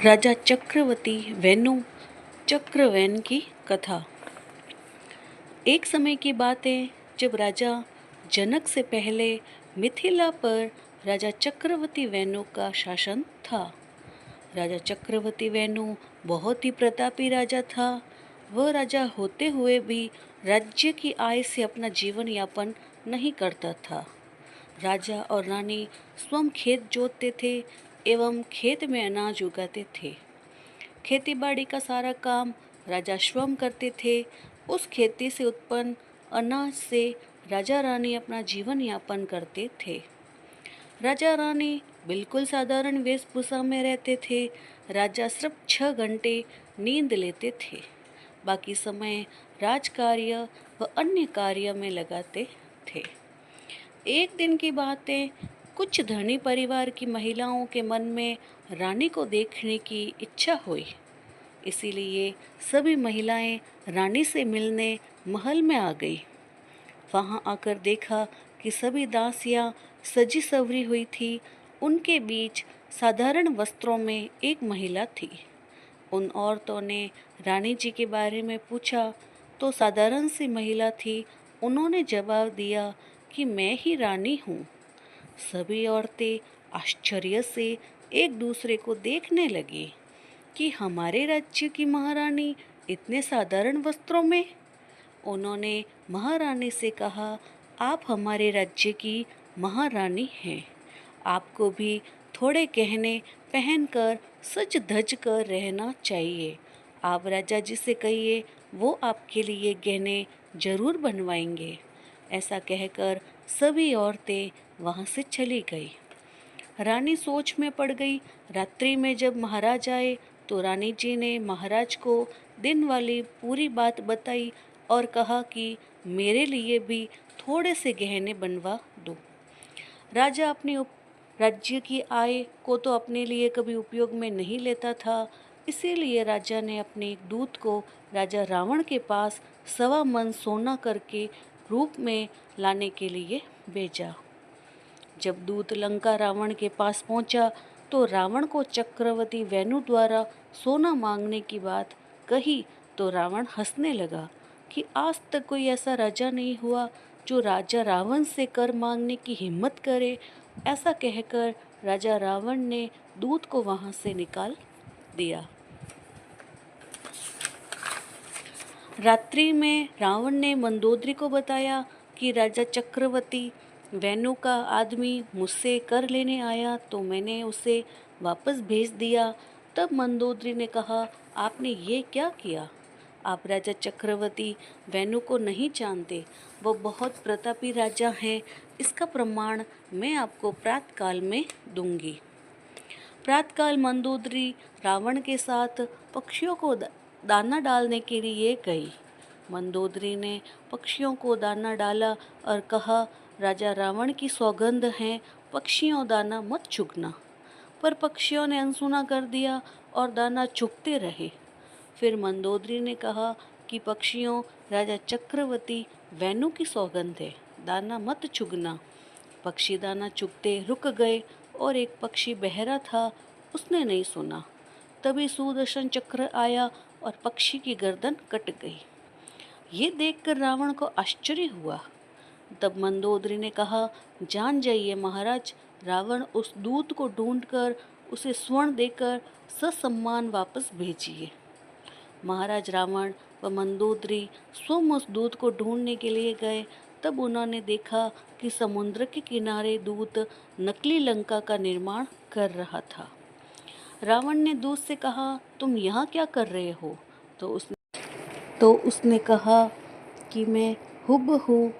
राजा चक्रवर्ती वेनु चक्रवेन की कथा। एक समय की बात है जब राजा जनक से पहले मिथिला पर राजा चक्रवर्ती वेनु का शासन था। राजा चक्रवर्ती वेनु बहुत ही प्रतापी राजा था। वह राजा होते हुए भी राज्य की आय से अपना जीवन यापन नहीं करता था। राजा और रानी स्वयं खेत जोतते थे एवं खेत में अनाज उगाते थे। खेतीबाड़ी का सारा काम राजा स्वयं करते थे। उस खेती से उत्पन्न अनाज से राजा रानी अपना जीवन यापन करते थे। राजा रानी बिल्कुल साधारण वेशभूषा में रहते थे। राजा सिर्फ 6 घंटे नींद लेते थे, बाकी समय राजकार्य व अन्य कार्य में लगाते थे। एक दिन की बात है, कुछ धनी परिवार की महिलाओं के मन में रानी को देखने की इच्छा हुई। इसीलिए सभी महिलाएं रानी से मिलने महल में आ गई। वहां आकर देखा कि सभी दासियां सजी सवरी हुई थी। उनके बीच साधारण वस्त्रों में एक महिला थी। उन औरतों ने रानी जी के बारे में पूछा तो साधारण सी महिला थी। उन्होंने जवाब दिया कि मैं ही रानी हूँ। सभी औरतें आश्चर्य से एक दूसरे को देखने लगी कि हमारे राज्य की महारानी इतने साधारण वस्त्रों में। उन्होंने महारानी से कहा, आप हमारे राज्य की महारानी हैं, आपको भी थोड़े गहने पहनकर सज धज कर रहना चाहिए। आप राजा जी से कहिए, वो आपके लिए गहने जरूर बनवाएंगे। ऐसा कहकर सभी औरतें वहां से चली गई। रानी सोच में पड़ गई। रात्रि में जब महाराज आए तो रानी जी ने महाराज को दिन वाली पूरी बात बताई और कहा कि मेरे लिए भी थोड़े से गहने बनवा दो। राजा अपने राज्य की आय को तो अपने लिए कभी उपयोग में नहीं लेता था। इसीलिए राजा ने अपने एक दूत को राजा रावण के पास 1.25 मन सोना करके रूप में लाने के लिए भेजा। जब दूत लंका रावण के पास पहुंचा तो रावण को चक्रवर्ती वेनु द्वारा सोना मांगने की बात कही तो रावण हंसने लगा कि आज तक कोई ऐसा राजा नहीं हुआ जो राजा रावण से कर मांगने की हिम्मत करे। ऐसा कहकर राजा रावण ने दूत को वहां से निकाल दिया। रात्रि में रावण ने मंदोदरी को बताया कि राजा चक्रवर्ती वेनु का आदमी मुझसे कर लेने आया तो मैंने उसे वापस भेज दिया। तब मंदोदरी ने कहा, आपने ये क्या किया? आप राजा चक्रवर्ती वेनु को नहीं जानते, वो बहुत प्रतापी राजा हैं। इसका प्रमाण मैं आपको प्रातःकाल में दूंगी। प्रातःकाल मंदोदरी रावण के साथ पक्षियों को दाना डालने के लिए गई। मंदोदरी ने पक्षियों को दाना डाला और कहा, राजा रावण की सौगंध है, पक्षियों दाना मत चुगना। पर पक्षियों ने अनसुना कर दिया और दाना चुगते रहे। फिर मंदोदरी ने कहा कि पक्षियों, राजा चक्रवर्ती वेनु की सौगंध है, दाना मत चुगना। पक्षी दाना चुगते रुक गए और एक पक्षी बहरा था, उसने नहीं सुना। तभी सुदर्शन चक्र आया और पक्षी की गर्दन कट गई। ये देखकर रावण को आश्चर्य हुआ। तब मंदोदरी ने कहा, जान जाइए महाराज, रावण उस दूत को ढूंढकर उसे स्वर्ण देकर ससम्मान वापस भेजिए। महाराज रावण व मंदोदरी स्वयं उस दूत को ढूंढने के लिए गए। तब उन्होंने देखा कि समुद्र के किनारे दूत नकली लंका का निर्माण कर रहा था। रावण ने दूत से कहा, तुम यहाँ क्या कर रहे हो? तो उसने कहा कि मैं हुबहू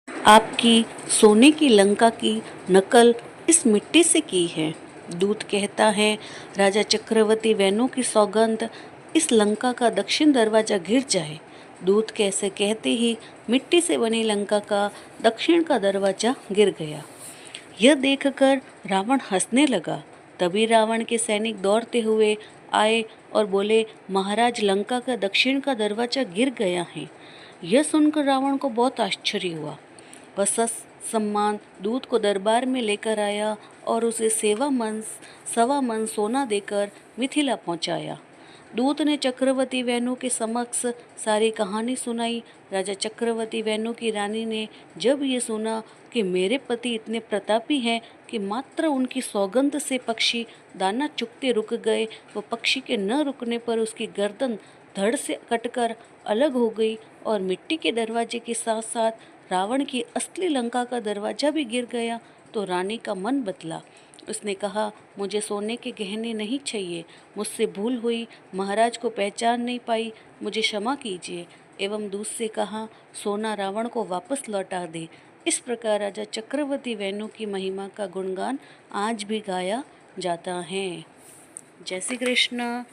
आपकी सोने की लंका की नकल इस मिट्टी से की है। दूत कहता है, राजा चक्रवर्ती वेनु की सौगंध, इस लंका का दक्षिण दरवाजा गिर जाए। दूत कैसे कहते ही मिट्टी से बनी लंका का दक्षिण का दरवाजा गिर गया। यह देखकर रावण हंसने लगा। तभी रावण के सैनिक दौड़ते हुए आए और बोले, महाराज, लंका का दक्षिण का दरवाजा गिर गया है। यह सुनकर रावण को बहुत आश्चर्य हुआ। वह सम्मान दूत को दरबार में लेकर आया और उसे सवा मन सोना देकर मिथिला पहुंचाया। दूत ने चक्रवर्ती वेणु के समक्ष सारी कहानी सुनाई। राजा चक्रवर्ती वेणु की रानी ने जब ये सुना कि मेरे पति इतने प्रतापी हैं कि मात्र उनकी सौगंध से पक्षी दाना चुगते रुक गए, वो पक्षी के न रुकने पर उसकी गर्दन धड़ से कटकर अलग हो गई और मिट्टी के दरवाजे के साथ साथ रावण की असली लंका का दरवाजा भी गिर गया, तो रानी का मन बदला। उसने कहा, मुझे सोने के गहने नहीं चाहिए, मुझसे भूल हुई, महाराज को पहचान नहीं पाई, मुझे क्षमा कीजिए। एवं दूत से कहा, सोना रावण को वापस लौटा दे। इस प्रकार राजा चक्रवर्ती वेणु की महिमा का गुणगान आज भी गाया जाता है। जय श्री कृष्ण।